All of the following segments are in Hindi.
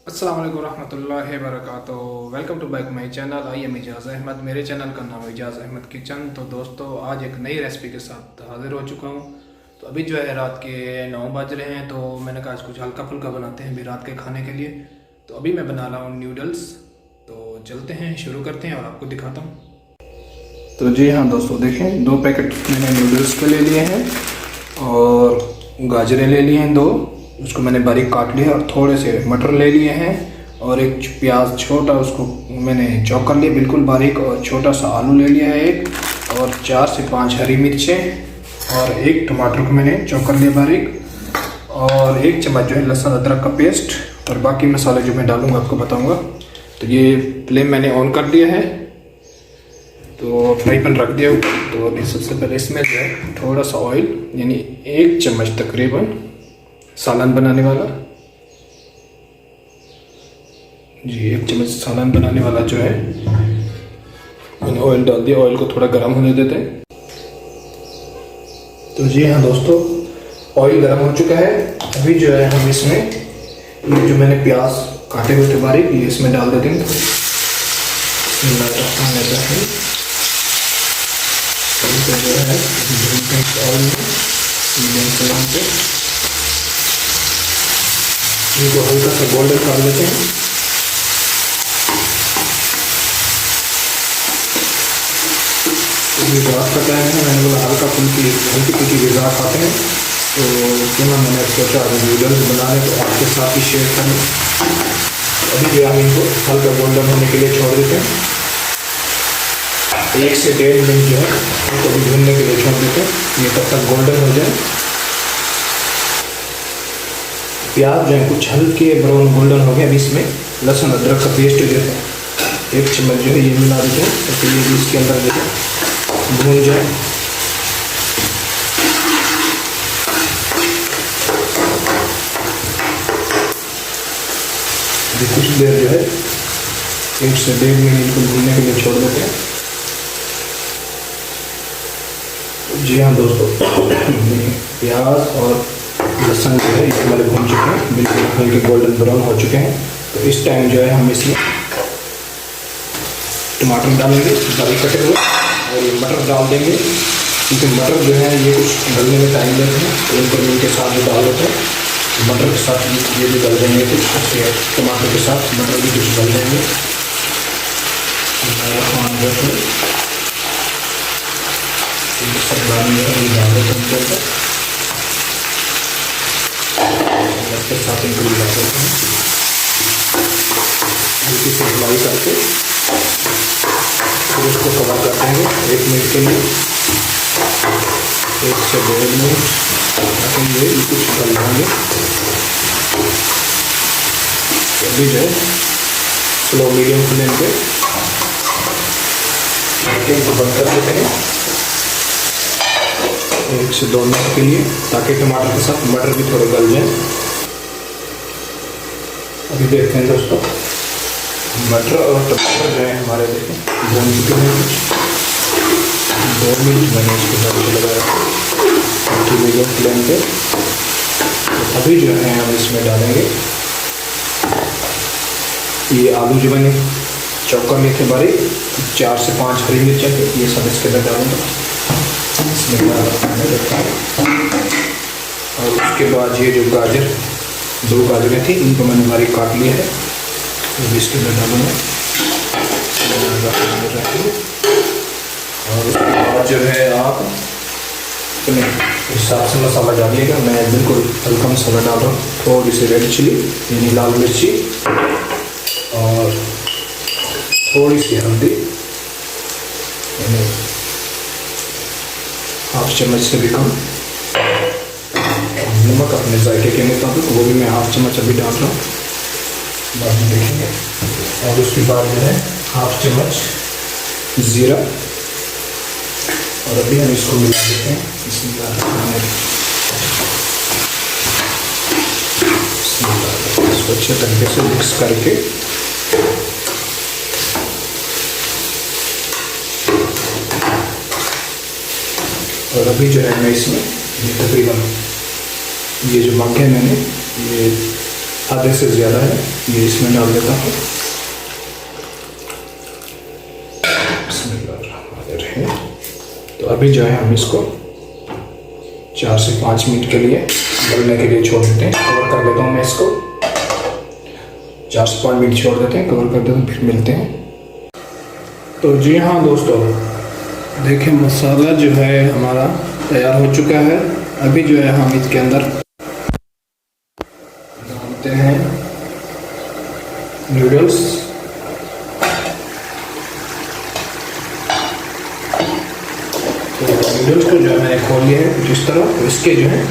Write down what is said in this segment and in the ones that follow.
अस्सलाम वालेकुम रहमतुल्लाहि व बरकातुहू। Welcome to back my channel. I am Ijaz Ahmad. मेरे चैनल का नाम है इजाज़ अहमद किचन। तो दोस्तों, आज एक नई रेसिपी के साथ हाज़िर हो चुका हूँ। तो अभी जो है रात के 9 बज रहे हैं, तो मैंने कहा आज कुछ हल्का फुल्का बनाते हैं अभी रात के खाने के लिए। तो अभी मैं बना रहा हूँ न्यूडल्स। तो चलते हैं, शुरू करते हैं और आपको दिखाता हूँ। तो जी हाँ दोस्तों, देखें 2 पैकेट मैंने नूडल्स के ले लिए हैं और गाजरें ले लिए हैं 2, उसको मैंने बारीक काट लिया। और थोड़े से मटर ले लिए हैं और एक प्याज छोटा, उसको मैंने चॉप कर लिया बिल्कुल बारीक। और छोटा सा आलू ले लिया है एक, और 4 से 5 हरी मिर्चें और एक टमाटर को मैंने चॉप कर लिया बारीक। और 1 चम्मच जो है लहसुन अदरक का पेस्ट। और बाकी मसाले जो मैं डालूँगा आपको बताऊँगा। तो ये फ्लेम मैंने ऑन कर दिया है, तो फ्राई पैन रख दिया ऊपर। तो अभी सबसे पहले इसमें जो है थोड़ा सा ऑयल, यानी 1 चम्मच तकरीबन सालन बनाने वाला। जी 1 चम्मच सालन बनाने वाला जो है मैंने ऑयल डाल दिया। ऑयल को थोड़ा गर्म होने देते हैं। तो जी हाँ दोस्तों, ऑयल गर्म हो चुका है। अभी जो है हम इसमें ये जो मैंने प्याज काटे हुए थे बारीक, ये इसमें डाल देते हैं। जो है ऑयल मीडियम फ्लेम पे इनको हल्का सा गोल्डन कर देते हैं। ये रात का टाइम है, मैंने बोला हल्की फुल्की ग़िज़ा खाते हैं, तो क्यों ना मैंने सोचा अगर नूडल्स बनाने तो आपके साथ ही शेयर करें। अभी जो हम इनको हल्का गोल्डन होने के लिए छोड़ देते हैं। 1 से 1.5 मिनट जो है इनको भी भूनने के लिए छोड़ देते हैं, ये तब तक गोल्डन हो जाए। प्याज जो है कुछ हल्के ब्राउन गोल्डन हो गया। अभी इसमें लहसुन अदरक का पेस्ट जो है 1 चम्मच जो है ये मिला देते हैं, तो फिर ये भी इसके अंदर जो है भून जाए। अभी कुछ देर जो है 1 से 1.5 मिनट इनको भूनने के लिए छोड़ देते हैं। जी हाँ दोस्तों, प्याज और लहसुन जो है ये हमारे भून चुके हैं, बिल्कुल हल्के गोल्डन ब्राउन हो चुके हैं। तो इस टाइम जो है हम इसमें टमाटर डालेंगे बारीक कटे हुए, और ये मटर डाल देंगे, क्योंकि मटर जो है ये कुछ गलने में टाइम लेते हैं, तो इनको इनके साथ भी डाल देते हैं। मटर के साथ ये भी गल देंगे कुछ, टमाटर के साथ मटर भी कुछ गल देंगे। सब डालेंगे, ये डाल देते हैं के साथ इनको मिला देते हैं, हल्की सी फ्राई करके फिर उसको कवर कर देंगे 1 मिनट के लिए, 1 से 1.5 मिनट ताकि ये कुछ गल जाएंगे। अभी जो है स्लो मीडियम फ्लेम पे इनको बंद कर देते हैं 1 से 2 मिनट के लिए, ताकि टमाटर के साथ मटर भी थोड़े गल जाए। अभी देखते हैं दोस्तों, मटर और टमाटर जो है हमारे देखें भून चुके हैं। 2 मिनट मैंने इसके साथ लगाया मीडियम फ्लेम पे। तो अभी जो है हम इसमें डालेंगे ये आलू जो मैंने चॉप कर लिए थे बारीक, 4 से 5 हरी मिर्चें, ये सब इसके अंदर डालेंगे। इसमें और उसके बाद ये जो 2 गाजरें थी, इनको मैंने बारीक काट लिया है, ये इसके अंदर डालूंगा। और उसके बाद जो है आप अपने हिसाब से मसाला डालिएगा। मैं बिल्कुल हल्का मसाला डाल रहा हूँ, थोड़ी सी रेड चिली यानी लाल मिर्ची, और थोड़ी सी हल्दी यानी 1/2 चम्मच से भी कम, नमक अपने जायके के मुताबिक, वो भी मैं 1/2 चम्मच अभी डाल रहा हूँ, बाद में देखेंगे। और उसके बाद जो है 1/2 चम्मच ज़ीरा, और अभी हम इसको मिला देते हैं। इसको अच्छे तरीके से मिक्स करके और अभी जो है मैं इसमें ये तकरीबन ये जो मग है मैंने ये आधे से ज़्यादा है, ये इसमें डाल देता हूँ। बिस्मिल्लाहिर्रहमानिर्रहीम। तो अभी जो है हम इसको 4 से 5 मिनट के लिए गलने के लिए छोड़ देते हैं। कवर कर देता हूँ मैं इसको, 4 से 5 मिनट छोड़ देते हैं, कवर कर देते हैं, फिर मिलते हैं। तो जी हाँ दोस्तों, देखिए मसाला जो है हमारा तैयार हो चुका है। अभी जो है हम इसके अंदर डालते हैं नूडल्स। तो नूडल्स को जो है मैंने खोल लिया है कुछ इस तरह। तो इसके जो है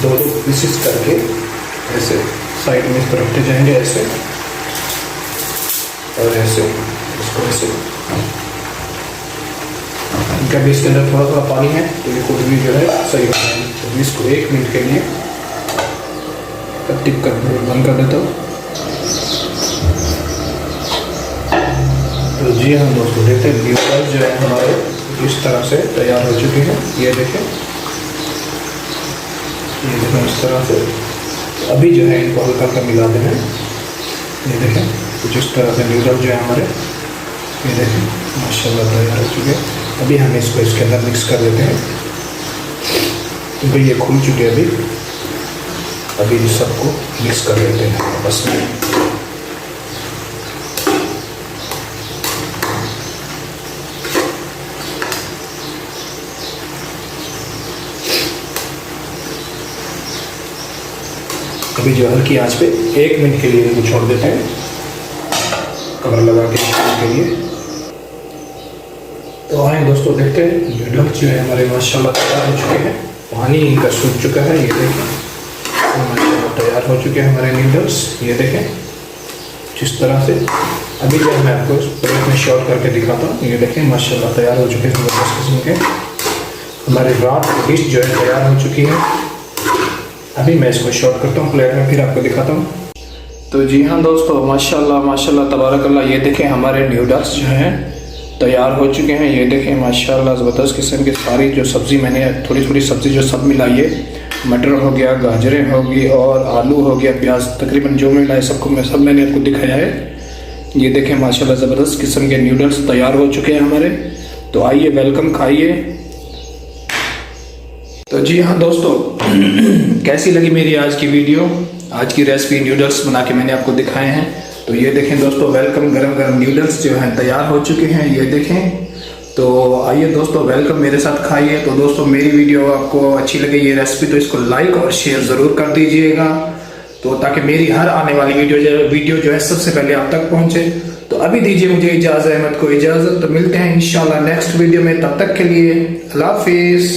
2-2 पीसेस करके ऐसे साइड में इस तरफ रखते जाएंगे, ऐसे और ऐसे, इसको ऐसे। इनका भी इसके अंदर थोड़ा थोड़ा पानी है, तो ये खुद भी जो है सही हो जाएगी। तो इसको 1 मिनट के लिए टिक कर बंद कर देता हूँ। तो जी हाँ दोस्तों, देखते हैं नूडल्स जो है हमारे इस तरह से तैयार हो चुके हैं। ये देखें, ये देखें इस तरह से। तो अभी जो है इनको हल्का हल्का मिला देना है। ये देखें कुछ इस तरह से नूडल जो है हमारे, ये देखें माशाल्लाह तैयार हो चुके हैं। अभी हम इसको इसके अंदर मिक्स कर देते हैं, क्योंकि ये खुल चुके हैं। अभी इस सबको मिक्स कर देते हैं आपस में। अभी जो हल्की आंच पे 1 मिनट के लिए इनको छोड़ देते हैं, कवर लगा के लिए। तो आए दोस्तों, देखते हैं नूडल्स जो है हमारे माशाल्लाह तैयार हो चुके हैं। पानी इनका सूख चुका है, ये देखें माशाल्लाह तैयार हो चुके हैं हमारे नूडल्स। ये देखें जिस तरह से। अभी जो है मैं आपको प्लेट में शॉर्ट करके दिखाता हूँ। ये देखें माशाल्लाह तैयार हो चुके हैं ज़बरदस्त किस्म के। हमारी रात की डिश जो है तैयार हो चुकी है। अभी मैं इसको शॉर्ट करता हूँ प्लेट में, फिर आपको दिखाता हूँ। तो जी हाँ दोस्तों, माशाल्लाह माशाल्लाह तबारकल्लाह, ये देखें हमारे नूडल्स जो हैं तैयार हो चुके हैं। ये देखें माशाल्लाह ज़बरदस्त किस्म की सारी जो सब्ज़ी मैंने थोड़ी थोड़ी सब्ज़ी जो सब मिलाई है, मटर हो गया, गाजरें होगी और आलू हो गया, प्याज, तकरीबन जो मिला है सबको मैंने आपको दिखाया है। ये देखें माशाल्लाह ज़बरदस्त किस्म के नूडल्स तैयार हो चुके हैं हमारे। तो आइए, वेलकम, खाइए। तो जी हाँ दोस्तों, कैसी लगी मेरी आज की वीडियो? आज की रेसिपी नूडल्स बना के मैंने आपको दिखाए हैं। तो ये देखें दोस्तों, वेलकम, गरम गरम नूडल्स जो हैं तैयार हो चुके हैं। ये देखें। तो आइए दोस्तों, वेलकम, मेरे साथ खाइए। तो दोस्तों, मेरी वीडियो आपको अच्छी लगे ये रेसिपी, तो इसको लाइक और शेयर ज़रूर कर दीजिएगा, तो ताकि मेरी हर आने वाली वीडियो जो है सबसे पहले आप तक पहुँचे। तो अभी दीजिए मुझे इजाज़त, अहमद को इजाज़त। तो मिलते हैं इंशाल्लाह नेक्स्ट वीडियो में, तब तक के लिए अल्लाह हाफिज़।